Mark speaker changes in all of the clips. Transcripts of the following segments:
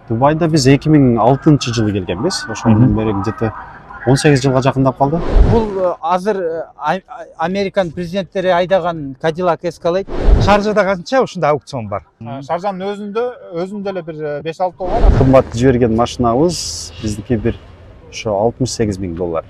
Speaker 1: Дубайда биз 2006-жылы келгенбиз. Ошондон бери где-то 18 жылга жакындап калды.
Speaker 2: Бул азыр Американ президенттери айдаган Cadillac Escalade.
Speaker 3: Шаржада канча ушундай аукцион бар?
Speaker 4: Шаржанын өзүндө эле бир 5-6 бар.
Speaker 1: Кымбат жиберген машинабыз биздики бир ошо $68.000.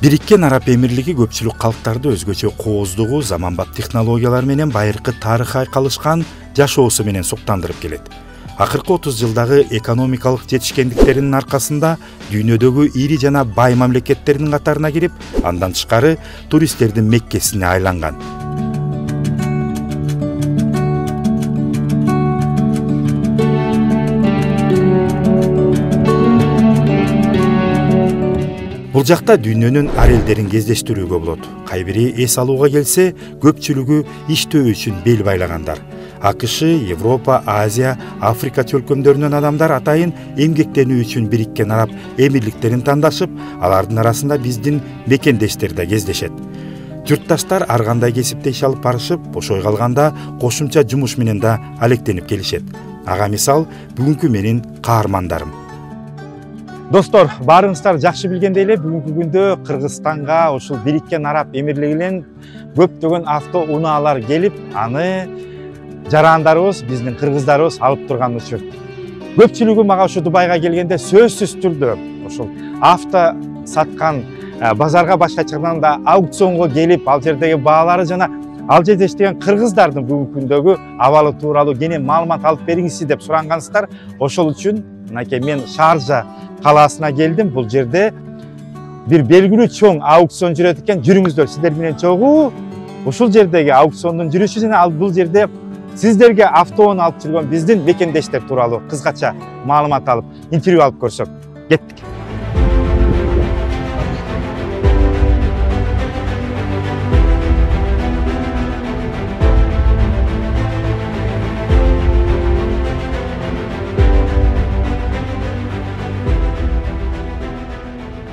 Speaker 5: Бириккен Араб Эмирлиги көпчүлүк калктарды өзгөчө кооздугу, заманбап технологиялар менен байыркы тарыхы айкалышкан жашоосу менен суктандырып келет. Акыркы 30 жылдагы экономикалык жетишкендиктеринин аркасында дүйнөдөгү ири жана бай мамлекеттердин катарына кирип, андан тышкары туристтердин меккесине айланган. Бул жакта дүйнөнүн ар элдерин кездештирүүгө болот. Кайбири эс алууга келсе, көпчүлүгү иштөө үчүн бел байлагандар. АКШ, Европа, Азия, Африка чөлкөмдөрүнөн адамдар атайын эмгектенүү үчүн Бириккен Араб Эмирликтерин тандашып, алардын арасында биздин мекендештер да кездешет. Журтташтар ар кандай кесипте иш алып барышып, бошой калганда кошумча жумуш менен да алектенип келишет. Ага мисал бүгүнкү менин каармандарым.
Speaker 3: Достор, баарыңыздар жакшы билгендей эле бүгүнкү күндө Кыргызстанга ушул Бириккен Араб Эмирлигинен көптөгөн авто унаалар келип, аны жарандарыбыз, биздин кыргыздарыбыз алып турган учур. Көпчүлүгү мага ушу Дубайга келгенде сөзсүз түрдө ушул авто саткан базарга башка чыгынан да аукционго келип, ал жердеги баалары жана ал жерде иштеген кыргыздардын бүгүнкү күндөгү абалы тууралуу кене маалымат алып бериңизчи деп сурангансыздар. Ошол үчүн мынакей мен Шаржа калаасына келдим. Бул жерде бир белгилүү чоң аукцион жүрөт экен. Жүрүңүздөр, сиздер менен чогуу ушул жердеги аукциондун жүрүшү жана бул жерде сиздерге автоуна алып жүргөн биздин мекендештер тууралуу кыскача маалымат алып, интервью алып көрсөк. Кеттик.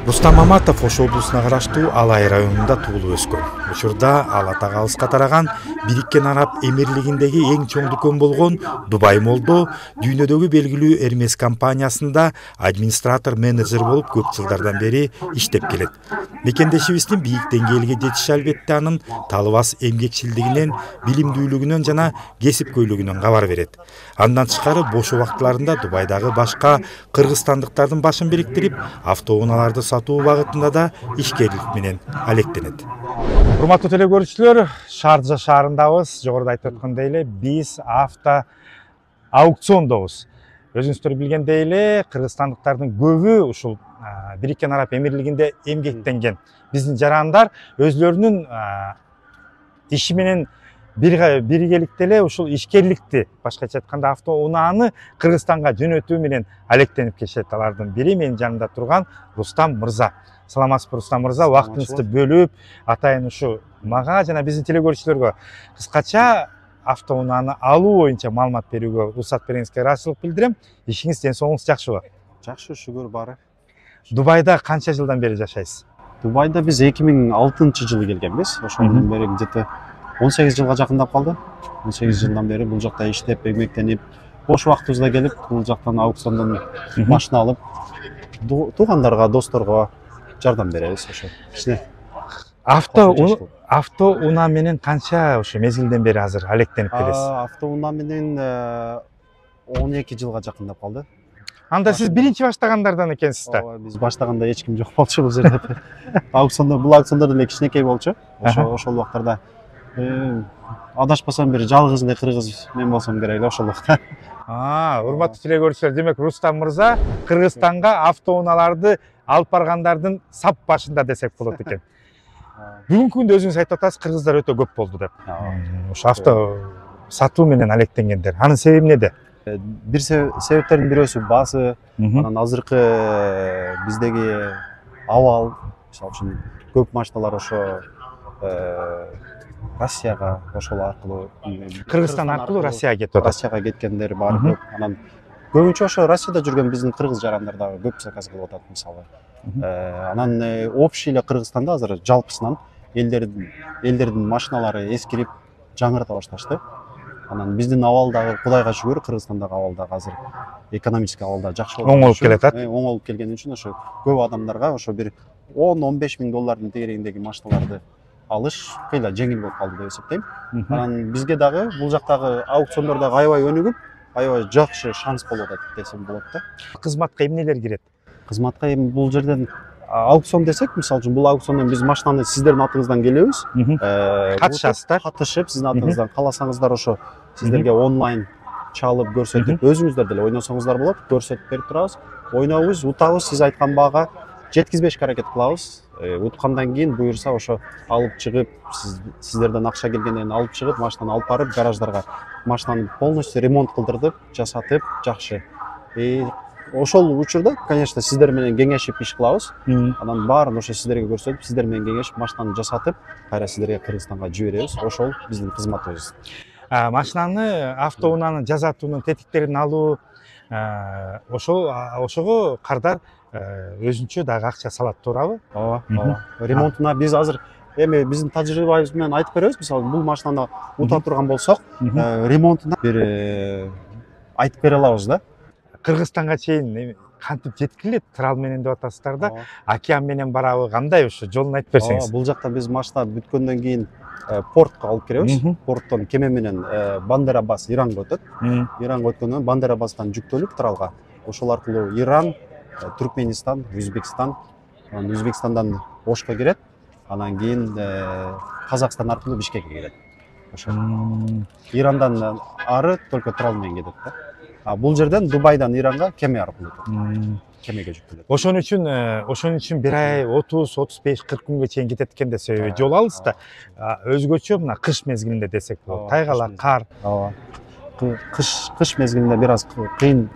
Speaker 5: Рустам Маматов Ош облусуна караштуу Алай районунда туулуп өскөн. Учурда ал атага алыска тараган Бириккен Араб Эмирлигиндеги эң чоң дүкөн болгон Дубай Молдо дүйнөдөгү белгилүү Hermes компаниясында администратор менеджер болуп көп жылдардан бери иштеп келет. Мекендешибиздин бийик деңгээлге жетиши албетте анын талыбас эмгекчилдигинен, билимдүүлүгүнөн жана кесипкөйлүгүнөн кабар берет. Андан тышкары бош убактыларында Дубайдагы башка кыргызстандыктардын башын бириктирип, автоунааларды сатуу багытында да ишкерлик менен алектенет.
Speaker 3: Урматтуу телекөрүүчүлөр, Шаржа шаарындабыз. Жогоруда айтып өткөндөй эле биз авто аукциондобуз. Өзүңүздөр билгендей эле кыргызстандыктардын көбү ушул Бириккен Араб Эмирлигинде эмгектенген. Биздин жарандар өзлөрүнүн иши менен биргеликте эле ушул ишкерликти, башкача айтканда автоунааны Кыргызстанга жөнөтүү менен алектенип келишет. Алардын бири менин жанымда турган Рустам мырза. Саламатсызбы, Рустам мырза? Убактыңызды бөлүп, атайын ушу мага жана биздин телекөрүүчүлөргө кыскача автоунааны алуу боюнча маалымат берүүгө уруксат бериңизге ыраазычылык билдирем. Ишиңиз, ден соолугуңуз жакшыбы?
Speaker 1: Жакшы, шүгүр баары.
Speaker 3: Дубайда канча жылдан бери жашайсыз?
Speaker 1: Дубайда биз 2006-жылы келгенбиз. Ошондон бери где-то 18 жылга жакындап калды. 18 жылдан бери бул жакта иштеп, эмгектенип, бош убактыбызда келип, бул жактан аукциондон машина алып, туугандарга, досторго жардам беребиз ошо. Кичине
Speaker 3: автоунаа менен канча ошо мезгилден бери азыр алектенип келесиз?
Speaker 1: Автоунаа менен 12 жылга жакындап калды.
Speaker 3: Анда сиз биринчи баштагандардан экенсиз да?
Speaker 1: Биз баштаганда эч ким жок болчу бул жерде. Бул аукциондор деле кичинекей болчу. Ошол убактарда адашпасам бир жалгыз эле кыргыз мен болсом керек эле ошол убакта.
Speaker 3: Урматтуу телекөрүүчүлөр, демек Рустам мырза Кыргызстанга автоунааларды алып баргандардын сап башында десек болот экен. Бүгүнкү күндө өзүңүз айтып атасыз, кыргыздар өтө көп болду деп. Ошо авто сатуу менен алектенгендер. Анын себеби эмнеде?
Speaker 1: Бир себептердин бирөөсү базы, анан азыркы биздеги абал, мисалы үчүн көп машиналар ошо Россияга ошол аркылуу
Speaker 3: Кыргызстан аркылуу Россияга кетип атат.
Speaker 1: Россияга кеткендер бар көп. Анан көбүнчө ошо Россияда жүргөн биздин кыргыз жарандар дагы көп заказ кылып атат мисалы. Анан общий эле Кыргызстанда азыр жалпысынан элдердин машиналары эскирип жаңырата башташты. Анан биздин абал дагы Кудайга шүгүр, Кыргызстандагы абал дагы азыр экономический абалда жакшы болуп
Speaker 3: Оңолуп келатат.
Speaker 1: Оңолуп келген үчүн ошо көп адамдарга ошо бир 10-15 миң доллардын тегерегиндеги машиналарды алыш кыйла жеңил болуп калды деп эсептейм. Анан бизге дагы бул жактагы аукциондордогу аябай өнүгүп, аябай жакшы шанс болуп атат десем болот да.
Speaker 3: Кызматка эмнелер кирет?
Speaker 1: Кызматка эми бул жерден аукцион десек, мисалы үчүн бул аукциондон биз машинаны сиздердин атыңыздан келебиз.
Speaker 3: Катышасыздар.
Speaker 1: Катышып, сиздин атыңыздан кааласаңыздар ошо сиздерге онлайн чалып көрсөтүп, өзүңүздөр деле ойносоңуздар болот, көрсөтүп берип турабыз. Ойнойбуз, утабыз, сиз айткан баага жеткизбешке аракет кылабыз. Уткандан кийин буюрса ошо алып чыгып, сиздерден акча келгенден кийин алып чыгып, машинаны алып барып гараждарга машинаны полностью ремонт кылдырып, жасатып, жакшы. Ошол учурда, конечно, сиздер менен кеңешип иш кылабыз. Анан баарын ошо сиздерге көрсөтүп, сиздер менен кеңешип машинаны жасатып, кайра сиздерге Кыргызстанга жиберебиз. Ошол биздин кызматыбыз.
Speaker 3: Машинаны, автоунааны жасатуунун тетиктерин алуу, ошого кардар өзүнчө дагы акча салат, туурабы?
Speaker 1: Ооба. Ремонтуна биз азыр эми биздин тажрыйбабыз менен айтып беребиз. Мисалы, бул машинаны ута турган болсок, ремонтуна бир айтып бере алабыз да.
Speaker 3: Кыргызстанга чейин кантип жеткилет? Трал менен деп атасыздар да. Океан менен барабы, кандай ошо жолун айтып берсеңиз?
Speaker 1: Бул жакта биз машина бүткөндөн кийин портко алып киребиз. Порттон кеме менен Бандерабас Иранга өтөт. Иранга өткөндөн Бандерабастан жүктөлүп Тралга. Ошол аркылуу Иран, Түркменистан, Өзбекстан, Өзбекстандан Ошко кирет. Анан кийин Казакстан аркылуу Бишкекке келет. Ошо. Ирандан ары только Трал менен кетет да. Бул жерден Дубайдан Иранга кеме аркылуу өтөт. Кемеге жүктөлөт.
Speaker 3: Ошон үчүн бир ай 30-35-40 күнгө чейин кетет экен да, себеби жол алыс да. Өзгөчө мына кыш мезгилинде десек болот. Тайгалак, кар.
Speaker 1: Ооба. Кыш мезгилинде бир аз кыйын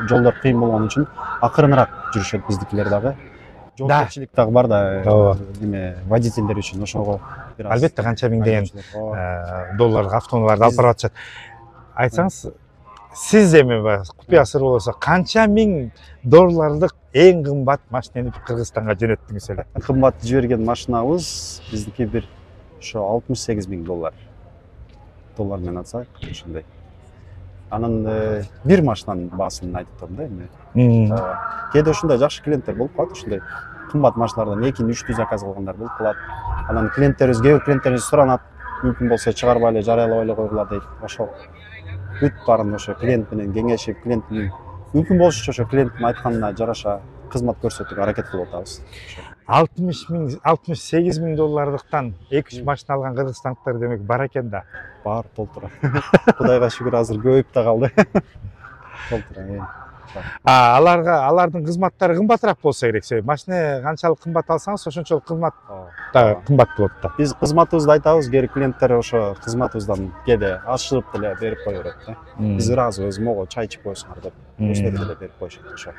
Speaker 1: жолдор кыйын болгон үчүн акырыныраак жүрүшөт биздикилер дагы. Жол кепчилик дагы бар да, эме водительдер үчүн ошого бир аз.
Speaker 3: Албетте, канча миңдеген доллар автоунааларды алып барып атышат. Айтсаңыз, сиз эми купуя сыр болсо канча миң доллардык эң кымбат машинаны Кыргызстанга жөнөттүңүз эле?
Speaker 1: Кымбат жиберген машинабыз биздики бир ошо 68 миң доллар. Доллар менен атсак, ошондой. Анан бир машинанын баасын айтып турдум да эми. Кээде ошондой жакшы клиенттер болуп калат, ошондой кымбат машиналардан 2-3 заказ кылгандар болуп калат. Анан кээ бир клиенттерибиз суранат, мүмкүн болсо чыгарбай эле жарыялабай эле койгула дейт. Ошол бүт баарын ошо клиент менен кеңешип, клиенттин мүмкүн болушунча ошо клиенттин айтканына жараша кызмат көрсөтүүгө аракет кылып атабыз.
Speaker 3: 68 миң доллардыктан 2-3 машина алган кыргызстандыктар демек бар экен да.
Speaker 1: Бар, толтура. Кудайга шүгүр азыр көбөйүп да калды. Толтура.
Speaker 3: Алардын кызматтары кымбатыраак болсо керек, себеби машина канчалык кымбат алсаңыз, ошончолук кызмат да кымбат болот да.
Speaker 1: Биз кызматыбызды айтабыз, кээ клиенттер ошо кызматыбыздан кээде ашыгып деле берип кое берет да. Биз ыраазыбыз, мого чай ичип коесуңар деп, өздөрү деле берип коюшат ошо.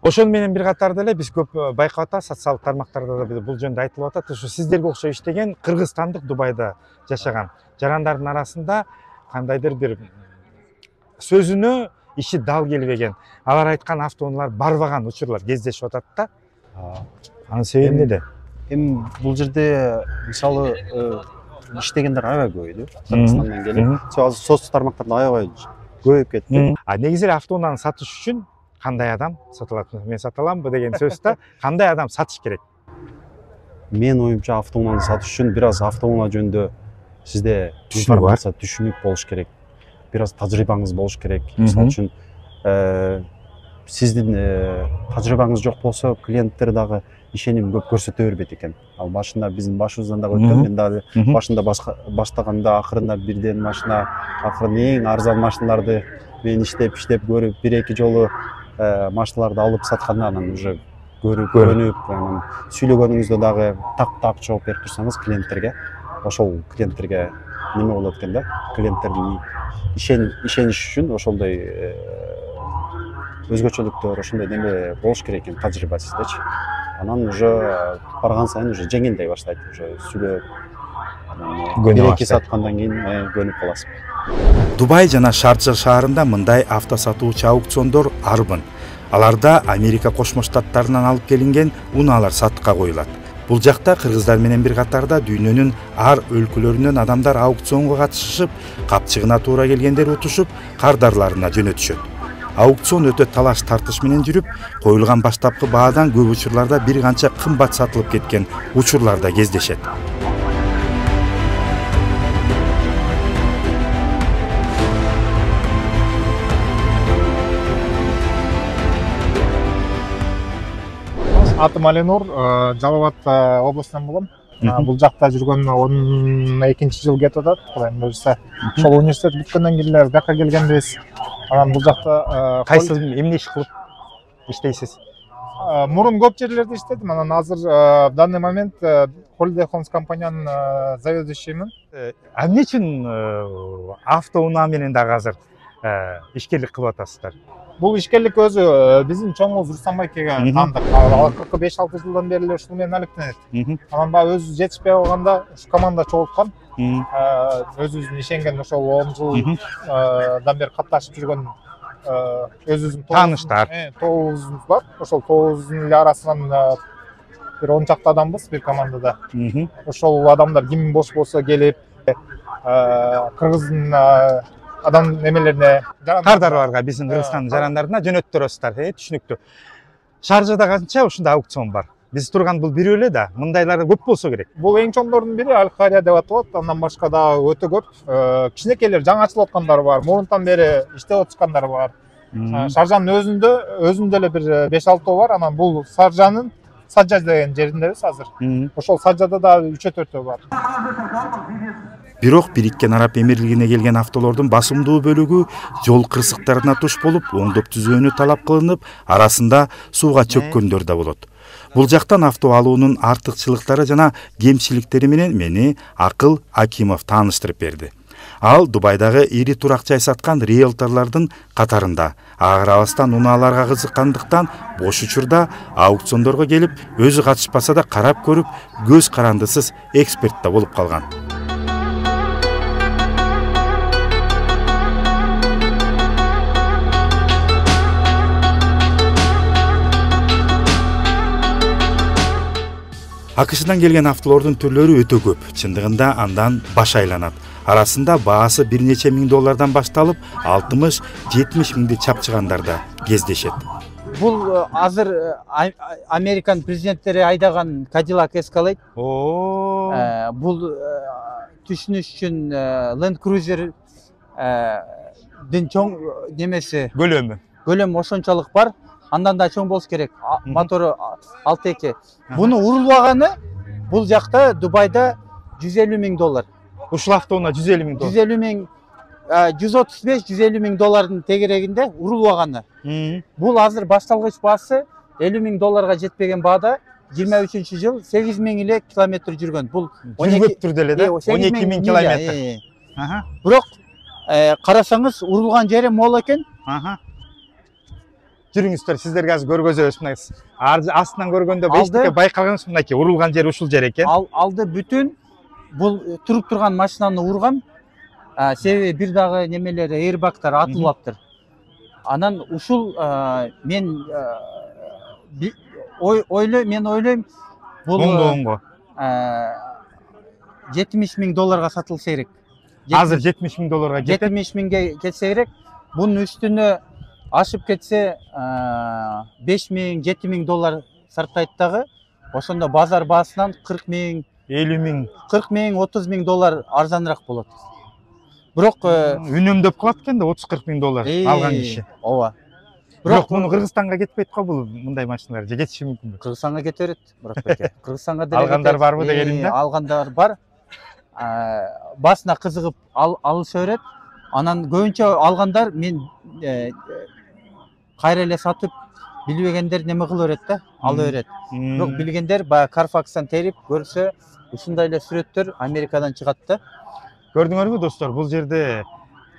Speaker 3: Ошон менен бир катар деле биз көп байкап атабыз, социалдык тармактарда да бул жөнүндө айтылып атат. Ошо сиздерге окшоп иштеген кыргызстандык Дубайда жашаган жарандардын арасында кандайдыр бир сөзүнө иши дал келбеген, алар айткан автоунаалар барбаган учурлар кездешип атат да. Анын себеби эмнеде?
Speaker 1: Эми бул жерде мисалы иштегендер аябай көбөйдү. Кыргызстандан келип, социалдык тармактарда аябай көбөйүп кетти.
Speaker 3: Негизи эле автоунааны сатыш үчүн кандай адам сата алат? Мен сата аламбы деген сөз да. Кандай адам сатыш керек?
Speaker 1: Мен оюмча автоунааны сатыш үчүн бир аз автоунаа жөнүндө сизде информация, түшүнүк болуш керек. Бир аз тажрыйбаңыз болуш керек. Мисалы үчүн сиздин тажрыйбаңыз жок болсо, клиенттер дагы ишеним көп көрсөтө бербейт экен. Ал башында биздин башыбыздан дагы өткөн, мен дагы башында баштаганда акырында бирден машина, акырын эң арзан машиналарды мен иштеп көрүп, 1-2 жолу машиналарды алып сатканда анан уже көрүнүп, анан сүйлөгөнүңүздө дагы так жооп берип турсаңыз клиенттерге, ошол клиенттерге неме болот экен да, клиенттердин ишениш үчүн ошондой өзгөчөлүктөр, ошондой неме болуш керек экен тажрыйба сиздечи. Анан уже барган сайын уже жеңилдей баштайт, уже сүйлөп
Speaker 3: Көнүп
Speaker 1: саткандан кийин көнүп каласың.
Speaker 5: Дубай жана Шарджа шаарында мындай авто сатуучу аукциондор арбын. Аларда Америка Кошмо Штаттарынан алып келинген унаалар сатыкка коюлат. Бул жакта кыргыздар менен бир катарда дүйнөнүн ар өлкөлөрүнөн адамдар аукционго катышышып, капчыгына туура келгендер утушуп, кардарларына жөнөтүшөт. Аукцион өтө талаш тартыш менен жүрүп, коюлган баштапкы баадан көп учурларда бир канча кымбат сатылып кеткен учурлар да кездешет.
Speaker 4: Атым Алинур, Жалал Абад областынан болом. Бул жакта жүргөн 12 жыл кетип атат. Кудайым буйрса, ошол университет бүткөндөн кийин эле бияка келгенбиз. Анан бул жакта
Speaker 3: Кайсы эмне иш кылып иштейсиз?
Speaker 4: мурун көп жерлерде иштедим. Анан азыр в данный момент Holiday Homes компаниянын заведующиймин.
Speaker 3: Эмне үчүн авто унаа менен дагы азыр ишкерлик кылып атасыздар?
Speaker 4: Бул ишкерлик өзү биздин чоңубуз Рустам байкеге таандык. 45-6 жылдан бери эле ушул менен алектенет. Анан баягы өзү жетишпей калганда ушу команда чогулткан. Өзүбүздүн ишенген ошол 10 жылдан бери катташып жүргөн өзүбүздүн
Speaker 3: тааныштар,
Speaker 4: тобубуз бар. Ошол тобубуздун эле арасынан бир 10 чакты адамбыз бир командада. Ошол адамдар ким бош болсо келип кыргыздын адам немелерине
Speaker 3: кардарларга, биздин Кыргызстандын жарандарына жөнөтүп турасыздар, түшүнүктүү. Шаржада канча ушундай аукцион бар? Биз турган бул бирөө эле да, мындайлар көп болсо керек.
Speaker 4: Бул эң чоңдордун бири Аль-Хария деп аталат. Андан башка да өтө көп. Кичинекейлер жаңы ачылып аткандар бар, мурунтан бери иштеп атышкандар бар. Шаржанын өзүндө эле бир 5-6 бар. Анан бул Шаржанын Саджа деген жериндебиз азыр. Ошол Саджада да 3-4 бар.
Speaker 5: Бирок Бириккен Араб Эмирлигине келген автолордун басымдуу бөлүгү жол кырсыктарына туш болуп, оңдоп түзүүнү талап кылынып, арасында сууга чөккөндөр да болот. Бул жактан авто алуунун артыкчылыктары жана кемчиликтери менен мени Акыл Акимов тааныштырып берди. Ал Дубайдагы ири турак жай саткан риэлторлордун катарында. Ага карабастан унааларга кызыккандыктан бош учурда аукциондорго келип, өзү катышпаса да карап көрүп, көз карандысыз эксперт да болуп калган. Акышынан келген автолордун түрлөрү өтө көп. Чындыгында андан баш айланат. Арасында баасы бир нече миң доллардан башталып, 60-70 миңди чапчыгандар да кездешет.
Speaker 2: Бул азыр Американ президенттери айдаган Cadillac Escalade. Бул түшүнүш үчүн Land Cruiser дин чоң немеси көлөмү ошончолук бар. Андан да чоң болуш керек. Мотору 6.2. Буну урулбаганы бул жакта Дубайда 150 миң доллар.
Speaker 3: Ушул автоуна 150 миң доллар.
Speaker 2: 150 миң 135-150 миң доллардын тегерегинде урулбаганы. Бул азыр башталгыч баасы 50 миң долларга жетпеген баада 23-жыл 8 миң эле километр жүргөн. Бул
Speaker 3: 12 түрдө эле да, 12 миң километр.
Speaker 2: Бирок карасаңыз урулган жери мол экен.
Speaker 3: Жүрүңүздөр, сиздерге азыр көргөзөбүз. Астынан көргөндө бештикке байкалганбыз, мынакей урулган жери ушул жер экен.
Speaker 2: Алды бүтүн бул туруп турган машинаны урган. Себеби бир дагы немелер airbagтар атылыптыр. Анан ушул мен ойлойм бул 70 миң долларга сатылса керек.
Speaker 3: Азыр 70 миң долларга кетет.
Speaker 2: 70 миңге кетсе керек. Бунун үстүнө ашып кетсе 5 миң, 7 миң доллар сарптайт дагы. Ошондо базар баасынан 40 миң,
Speaker 3: 50 миң,
Speaker 2: 40 миң, 30 миң доллар арзаныраак болот. Бирок
Speaker 3: үнөмдөп калат экен да 30-40 миң доллар алган киши.
Speaker 2: Ооба.
Speaker 3: Бирок муну Кыргызстанга кетпейт го бул мындай машиналар. Же кетиши мүмкүнбү?
Speaker 2: Кыргызстанга кете берет, Мурат байке. Кыргызстанга деле
Speaker 3: алгандар барбы дегениңде?
Speaker 2: Алгандар бар. Басына кызыгып алыша берет. Анан көбүнчө алгандар мен кайра эле сатып билбегендер неме кыла берет да, ала берет. Бирок билгендер баягы Carfax'тан терип көрсө ушундай эле сүрөттөр Америкадан чыгат да.
Speaker 3: Көрдүңөрбү достор, бул жерде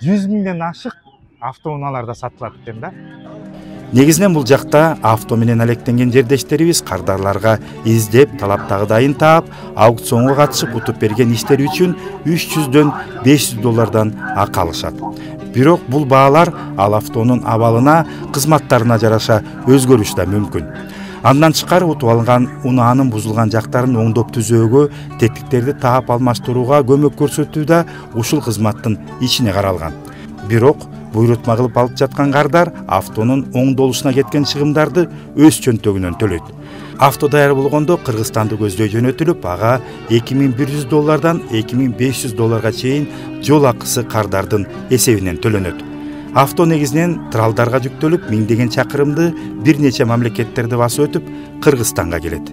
Speaker 3: 100 миңден ашык автоунаалар да сатылат экен да.
Speaker 5: Негизинен бул жакта авто менен алектенген жердештерибиз кардарларга издеп, талаптагыдайын таап, аукционго катышып утуп берген иштери үчүн 300дөн 500 доллардан акы алышат. Бирок бул баалар ал автонун абалына, кызматтарына жараша өзгөрүшү да мүмкүн. Андан тышкары утуп алынган унаанын бузулган жактарын оңдоп түзөөгө, тетиктерди таап алмаштырууга көмөк көрсөтүү да ушул кызматтын ичине каралган. Бирок буйрутма кылып алып жаткан кардар автонун оңдолушуна кеткен чыгымдарды өз чөнтөгүнөн төлөйт. Авто даяр болгондо Кыргызстанды көздөй жөнөтүлүп, ага 2100 доллардан 2500 долларга чейин жол акысы кардардын эсебинен төлөнөт. Авто негизинен тралдарга жүктөлүп, миңдеген чакырымды бир нече мамлекеттерди басып өтүп Кыргызстанга келет.